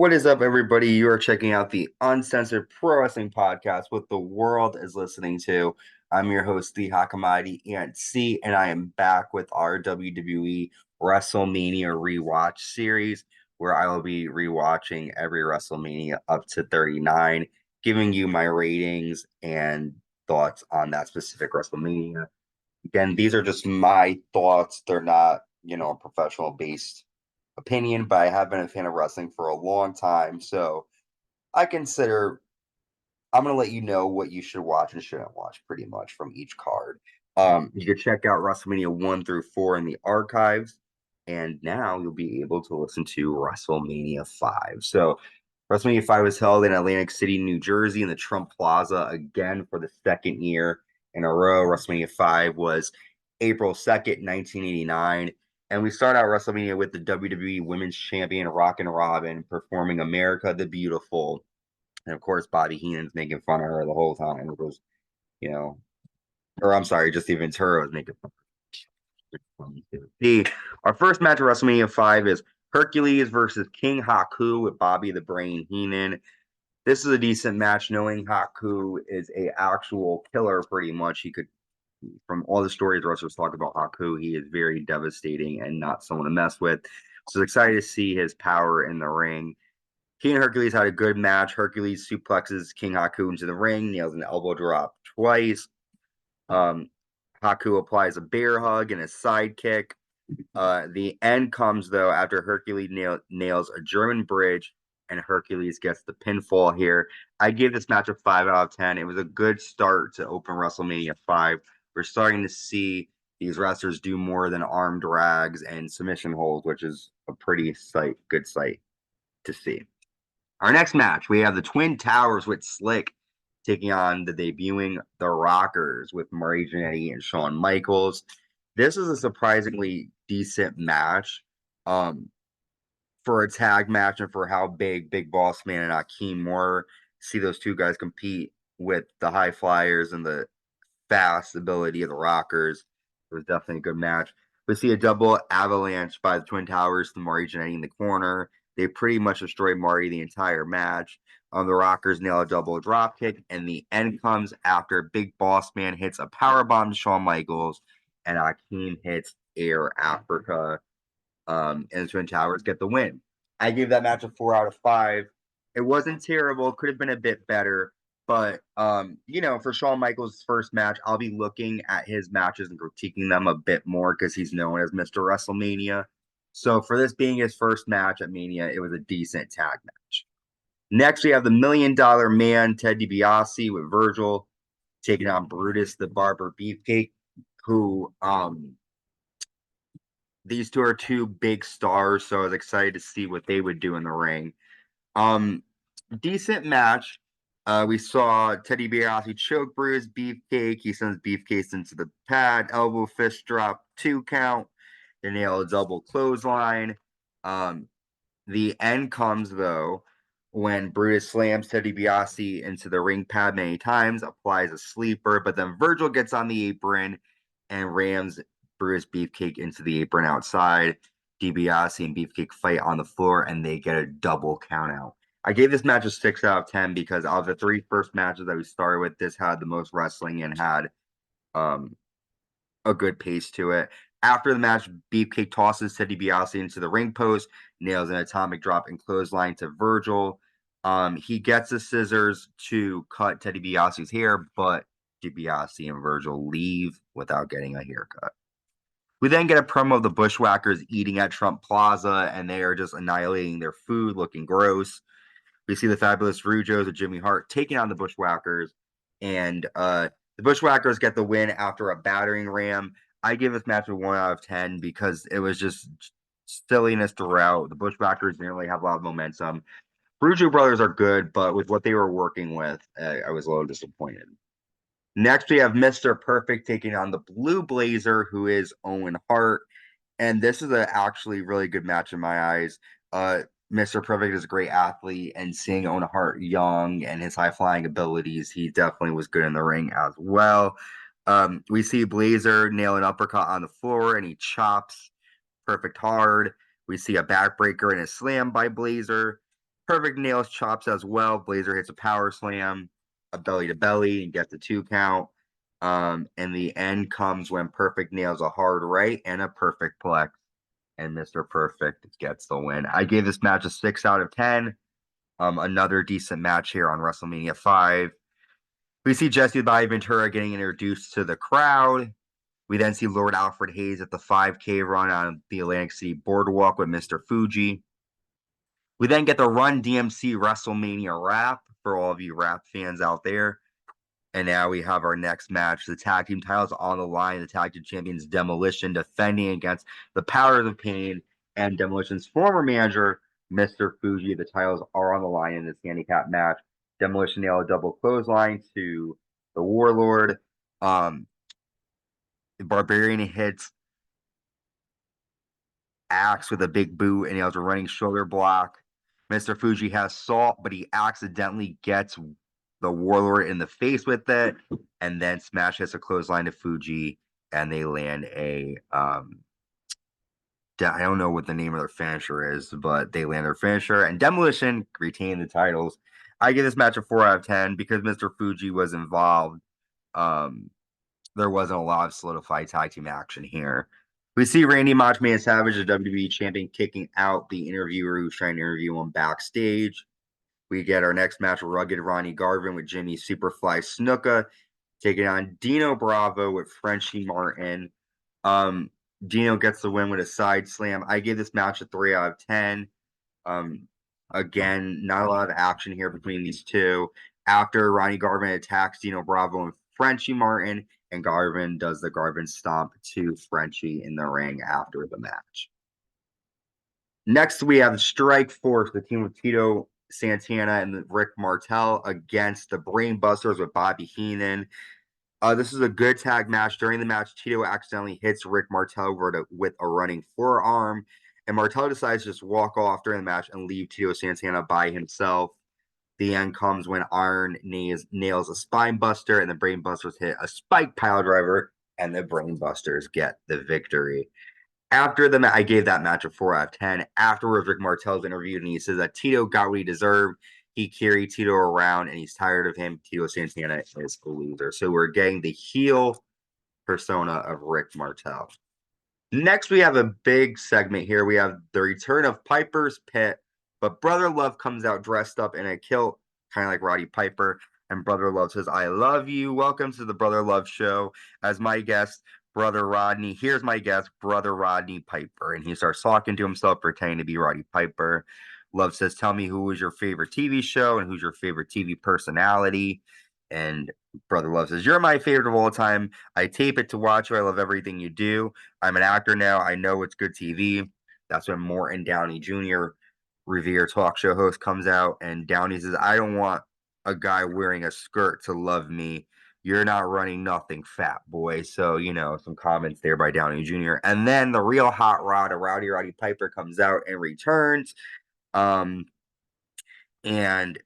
What is up, everybody? You are checking out the Uncensored Pro Wrestling Podcast, what the world is listening to. I'm your host, the Hakamadi ENC, and I am back with our WWE WrestleMania rewatch series, where I will be rewatching every WrestleMania up to 39, giving you my ratings and thoughts on that specific WrestleMania. Again, these are just my thoughts. They're not, professional based opinion, but I have been a fan of wrestling for a long time. So I consider I'm gonna let you know what you should watch and shouldn't watch pretty much from each card. You can check out WrestleMania 1 through 4 in the archives, and now you'll be able to listen to WrestleMania 5. So WrestleMania 5 was held in Atlantic City, New Jersey, in the Trump Plaza again for the second year in a row. WrestleMania 5 was April 2nd, 1989. And we start out WrestleMania with the WWE Women's Champion Rockin' Robin performing America the Beautiful. And of course, Bobby Heenan's making fun of her the whole time. It was, you know, or I'm sorry, just the Ventura was making fun of her. Our first match of WrestleMania 5 is Hercules versus King Haku with Bobby the Brain Heenan. This is a decent match, knowing Haku is a actual killer pretty much. He could, from all the stories wrestlers talk about Haku, he is very devastating and not someone to mess with. So excited to see his power in the ring. King Hercules had a good match. Hercules suplexes King Haku into the ring, nails an elbow drop twice. Haku applies a bear hug and a sidekick. The end comes, though, after Hercules nails a German bridge, and Hercules gets the pinfall here. I gave this match a 5 out of 10. It was a good start to open WrestleMania 5. We're starting to see these wrestlers do more than arm drags and submission holds, which is a pretty good sight to see. Our next match, we have the Twin Towers with Slick taking on the debuting The Rockers with Murray Jannetty and Shawn Michaels. This is a surprisingly decent match for a tag match and for how Big Boss Man and Akeem were. See those two guys compete with the high flyers and the fast ability of the Rockers. It was definitely a good match. We see a double avalanche by the Twin Towers to Murray Jannetty in the corner. They pretty much destroy Marty the entire match. The Rockers nail a double drop kick, and the end comes after Big Boss Man hits a powerbomb to Shawn Michaels, and Akeem hits Air Africa, and the Twin Towers get the win. I gave that match a 4 out of 5. It wasn't terrible. Could have been a bit better. But, for Shawn Michaels' first match, I'll be looking at his matches and critiquing them a bit more because he's known as Mr. WrestleMania. So for this being his first match at Mania, it was a decent tag match. Next, we have the $1 Million Man, Ted DiBiase, with Virgil taking on Brutus the Barber Beefcake, who these two are two big stars, so I was excited to see what they would do in the ring. Decent match. We saw Teddy DiBiase choke Brutus Beefcake. He sends Beefcake into the pad, elbow fist drop, 2 count. They nail a double clothesline. The end comes, though, when Brutus slams Teddy DiBiase into the ring pad many times, applies a sleeper, but then Virgil gets on the apron and rams Brutus Beefcake into the apron outside. DiBiase and Beefcake fight on the floor, and they get a double count out. I gave this match a 6 out of 10 because of the 3 first matches that we started with, this had the most wrestling and had a good pace to it. After the match, Beefcake tosses Ted DiBiase into the ring post, nails an atomic drop and clothesline to Virgil. He gets the scissors to cut Ted DiBiase's hair, but DiBiase and Virgil leave without getting a haircut. We then get a promo of the Bushwhackers eating at Trump Plaza, and they are just annihilating their food, looking gross. We see the Fabulous Rujos with Jimmy Hart taking on the Bushwhackers, and the Bushwhackers get the win after a battering ram. I give this match a 1 out of 10 because it was just silliness throughout. The Bushwhackers didn't really have a lot of momentum. Rujo brothers are good, but with what they were working with, I was a little disappointed. Next, we have Mr. Perfect taking on the Blue Blazer, who is Owen Hart. And this is a actually really good match in my eyes. Mr. Perfect is a great athlete, and seeing Owen Hart young and his high-flying abilities, he definitely was good in the ring as well. We see Blazer nail an uppercut on the floor, and he chops Perfect hard. We see a backbreaker and a slam by Blazer. Perfect nails chops as well. Blazer hits a power slam, a belly to belly, and gets the 2 count. And the end comes when Perfect nails a hard right and a perfect plex, and Mr. Perfect gets the win. I gave this match a 6 out of 10. Another decent match here on WrestleMania 5. We see Jesse the Body Ventura getting introduced to the crowd. We then see Lord Alfred Hayes at the 5K run on the Atlantic City Boardwalk with Mr. Fuji. We then get the Run-DMC WrestleMania rap for all of you rap fans out there. And now we have our next match. The tag team titles on the line. The tag team champions Demolition defending against the Powers of Pain and Demolition's former manager, Mr. Fuji. The titles are on the line in this handicap match. Demolition nailed a double clothesline to the Warlord. The Barbarian hits Axe with a big boot, and he has a running shoulder block. Mr. Fuji has salt, but he accidentally gets the Warlord in the face with it, and then Smash hits a clothesline to Fuji, and they land a I don't know what the name of their finisher is, but they land their finisher, and Demolition retain the titles. I give this match a 4 out of 10 because Mr. Fuji was involved. There wasn't a lot of solidified tag team action here. We see Randy Macho Man Savage, the WWE champion, kicking out the interviewer who's trying to interview him backstage. We get our next match, Rugged Ronnie Garvin with Jimmy Superfly Snuka taking on Dino Bravo with Frenchie Martin. Dino gets the win with a side slam. I give this match a 3 out of 10. Again, not a lot of action here between these two. After Ronnie Garvin attacks Dino Bravo and Frenchie Martin, and Garvin does the Garvin stomp to Frenchie in the ring after the match. Next, we have Strike Force, the team of Tito Santana and Rick Martel against the Brainbusters with Bobby Heenan. This is a good tag match. During the match, Tito accidentally hits Rick Martel with a running forearm, and Martel decides to just walk off during the match and leave Tito Santana by himself. The end comes when Iron nails a spine buster, and the Brainbusters hit a spike pile driver, and the Brainbusters get the victory. After the match, I gave that match a 4 out of 10. Afterwards, Rick Martel's interviewed, and he says that Tito got what he deserved. He carried Tito around, and he's tired of him. Tito Santana is a loser. So we're getting the heel persona of Rick Martel. Next, we have a big segment here. We have the return of Piper's Pit, but Brother Love comes out dressed up in a kilt, kind of like Roddy Piper, and Brother Love says, "I love you. Welcome to the Brother Love Show." As my guest, Brother Rodney, here's my guest, Brother Rodney Piper, and he starts talking to himself, pretending to be Roddy Piper. Love says, "Tell me who was your favorite TV show and who's your favorite TV personality." And Brother Love says, "You're my favorite of all time. I tape it to watch you. I love everything you do. I'm an actor now. I know it's good TV." That's when Morton Downey Jr., Revere talk show host, comes out, and Downey says, "I don't want a guy wearing a skirt to love me. You're not running nothing, fat boy." So, some comments there by Downey Jr. And then the real hot rod of Rowdy Roddy Piper comes out and returns. And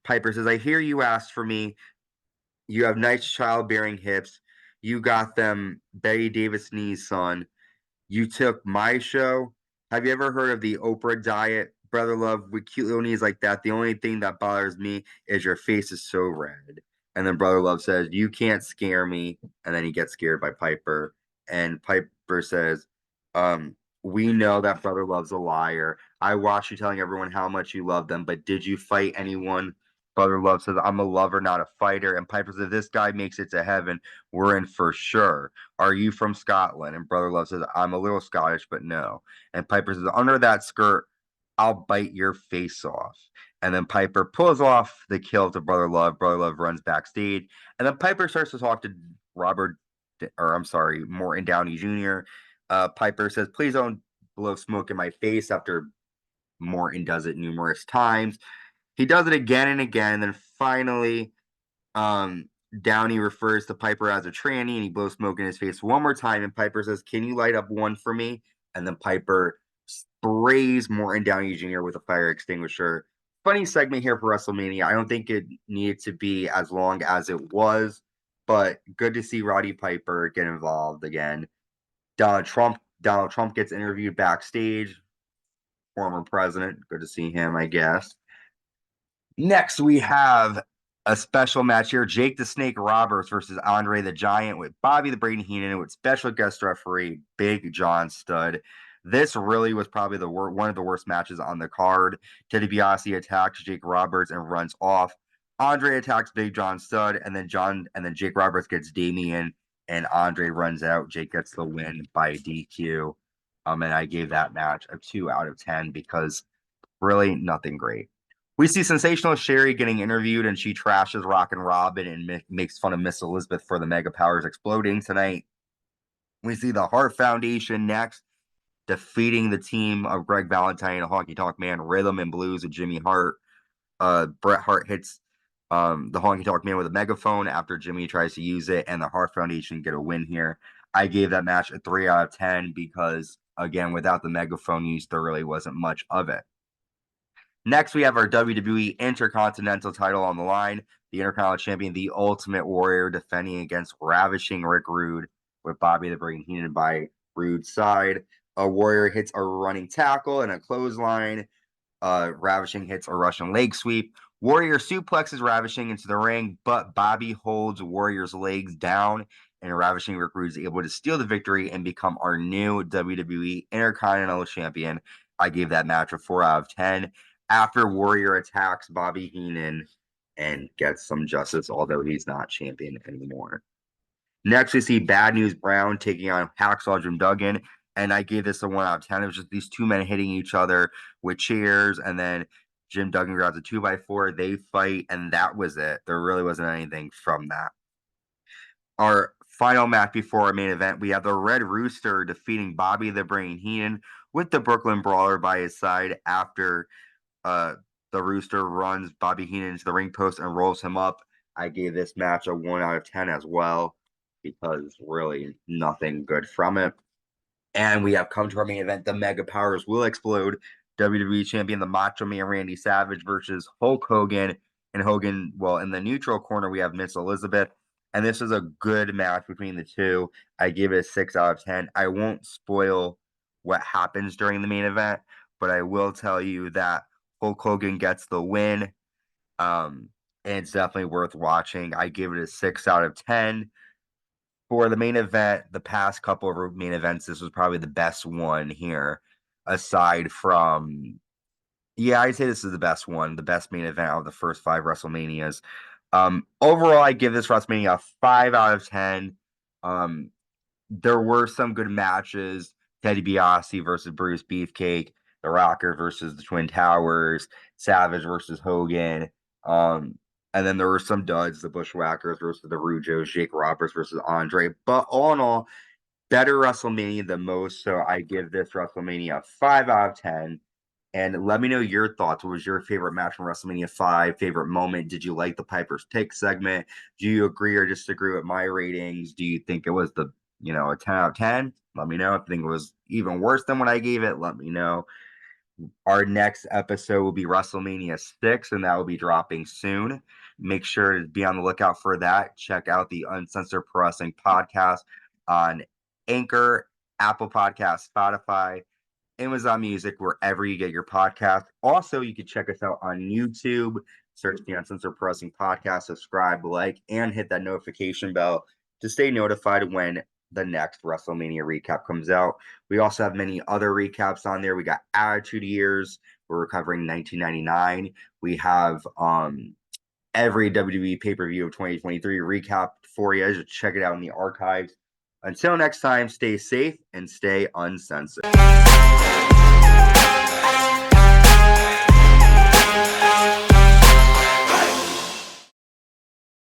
Piper says, "I hear you asked for me. You have nice childbearing hips. You got them Betty Davis knees, son. You took my show. Have you ever heard of the Oprah diet? Brother Love, with cute little knees like that, the only thing that bothers me is your face is so red." And then Brother Love says, "You can't scare me." And then he gets scared by Piper. And Piper says, "We know that Brother Love's a liar. I watched you telling everyone how much you love them, but did you fight anyone?" Brother Love says, "I'm a lover, not a fighter." And Piper says, "If this guy makes it to heaven, we're in for sure. Are you from Scotland?" And Brother Love says, "I'm a little Scottish, but no." And Piper says, "Under that skirt, I'll bite your face off." And then Piper pulls off the kill to Brother Love. Brother Love runs backstage. And then Piper starts to talk to Morton Downey Jr. Piper says, "Please don't blow smoke in my face," after Morton does it numerous times. He does it again and again. And then finally, Downey refers to Piper as a tranny, and he blows smoke in his face one more time. And Piper says, "Can you light up one for me?" And then Piper sprays Morton Downey Jr. with a fire extinguisher. Funny segment here for WrestleMania. I don't think it needed to be as long as it was, but good to see Roddy Piper get involved again. Donald Trump gets interviewed backstage. Former president. Good to see him, I guess. Next, we have a special match here: Jake the Snake Roberts versus Andre the Giant, with Bobby the Brain Heenan with special guest referee Big John Studd. This really was probably one of the worst matches on the card. Teddy DiBiase attacks Jake Roberts and runs off. Andre attacks Big John Studd, and then Jake Roberts gets Damien, and Andre runs out. Jake gets the win by DQ. And I gave that match a 2 out of 10 because really nothing great. We see Sensational Sherry getting interviewed, and she trashes Rockin' Robin and makes fun of Miss Elizabeth for the Mega Powers exploding tonight. We see the Hart Foundation next, defeating the team of Greg Valentine, Honky Tonk Man, Rhythm and Blues with Jimmy Hart. Bret Hart hits the Honky Tonk Man with a megaphone after Jimmy tries to use it, and the Hart Foundation get a win here. I gave that match a 3 out of 10 because, again, without the megaphone use, there really wasn't much of it. Next, we have our WWE Intercontinental title on the line. The Intercontinental Champion, the Ultimate Warrior, defending against Ravishing Rick Rude, with Bobby the Brain Heenan by Rude's side. A Warrior hits a running tackle and a clothesline. Ravishing hits a Russian leg sweep. Warrior suplexes Ravishing into the ring, but Bobby holds Warrior's legs down, and Ravishing Rick Rude is able to steal the victory and become our new WWE Intercontinental Champion. I gave that match a 4 out of 10. After Warrior attacks Bobby Heenan and gets some justice, although he's not champion anymore. Next, we see Bad News Brown taking on Hacksaw Jim Duggan, and I gave this a 1 out of 10. It was just these two men hitting each other with chairs, and then Jim Duggan grabs a 2x4, they fight, and that was it. There really wasn't anything from that. Our final match before our main event, we have the Red Rooster defeating Bobby the Brain Heenan with the Brooklyn Brawler by his side after the Rooster runs Bobby Heenan into the ring post and rolls him up. I gave this match a 1 out of 10 as well because really nothing good from it. And we have come to our main event. The Mega Powers will explode. WWE Champion, the Macho Man Randy Savage versus Hulk Hogan. And Hogan, well, in the neutral corner, we have Miss Elizabeth. And this is a good match between the two. I give it a 6 out of 10. I won't spoil what happens during the main event, but I will tell you that Hulk Hogan gets the win. And it's definitely worth watching. I give it a 6 out of 10. For the main event, the past couple of main events, this was probably the best one here, aside from, yeah, I'd say this is the best one, the best main event of the first 5 WrestleManias. Overall, I give this WrestleMania a 5 out of 10. There were some good matches. Teddy DiBiase versus Brutus Beefcake, The Rocker versus the Twin Towers, Savage versus Hogan. And then there were some duds, the Bushwhackers versus the Rujos, Jake Roberts versus Andre. But all in all, better WrestleMania than most. So I give this WrestleMania a 5 out of 10. And let me know your thoughts. What was your favorite match from WrestleMania 5? Favorite moment? Did you like the Piper's Pick segment? Do you agree or disagree with my ratings? Do you think it was a 10 out of 10? Let me know. If you think it was even worse than what I gave it, let me know. Our next episode will be WrestleMania 6, and that will be dropping soon. Make sure to be on the lookout for that. Check out the Uncensored Pro Wrestling podcast on Anchor, Apple Podcasts, Spotify, Amazon Music, wherever you get your podcast. Also, you can check us out on YouTube. Search the Uncensored Pro Wrestling Podcast, subscribe, like, and hit that notification bell to stay notified when the next WrestleMania recap comes out. We also have many other recaps on there. We got Attitude Years. We're covering 1999. We have every WWE pay-per-view of 2023 recap for you. Just check it out in the archives. Until next time, stay safe and stay uncensored.